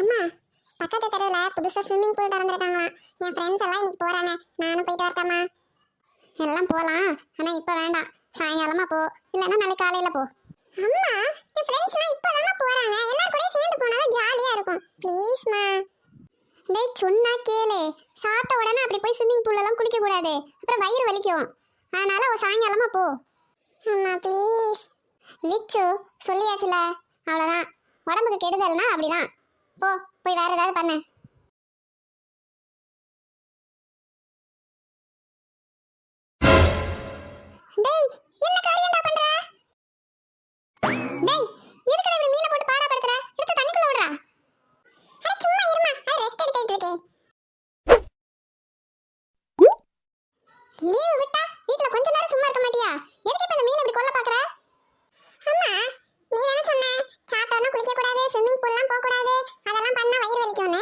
அம்மா, பக்கத்து தெருவில் புதுசாக ஸ்விம்மிங் பூல் திறந்துருக்காங்களாம். என் ஃப்ரெண்ட்ஸ் எல்லாம் இன்னைக்கு போகிறாங்க. நானும் போயிட்டு வரட்டாமா? எல்லாம் போகலாம், ஆனால் இப்போ வேண்டாம். சாயங்காலமா போ, இல்லைன்னா நாளைக்கு காலையில் போ. அம்மா, என் ஃப்ரெண்ட்ஸ்லாம் இப்போ தானே போகிறாங்க. எல்லாரும் கூட சேர்ந்து போனால் ஜாலியாக இருக்கும். ப்ளீஸ்மா. டேய், சொன்னா கேளு. சாப்பிட்ட உடனே அப்படி போய் ஸ்விம்மிங் பூலெல்லாம் குளிக்கக்கூடாது, அப்புறம் வயிறு வலிக்கும். அதனால சாயங்காலமா போ. அம்மா ப்ளீஸ். விச்சு, சொல்லியாச்சுல, அவ்வளோதான். உடம்புக்கு கெடுதல்னா அப்படிதான். போ, போய் வேற ஏதாவது பண்ணு. டேய், என்ன காரியம்டா பண்ற? டேய், எதுக்குடா இப்படி மீனை போட்டு பாடாப்படுத்துற? எடுத்து தண்ணிக்குள்ள விடுறா. அட சும்மா இருமா, நான் ரெஸ்ட் எடுத்துட்டு இருக்கேன். லீவு விட்டா வீட்ல கொஞ்ச நேரம் சும்மா இருக்க மாட்டியா? எதுக்கு இப்ப இந்த மீன் இப்படி கொல்ல பாக்குற? அம்மா, நீ தான சொன்ன சாப்பிட்டோன்னா குளிக்க கூடாது, ஸ்விமிங் பூல்லாம் போக கூடாது, அதெல்லாம் பண்ணா வயிறு வலிக்கும்னு.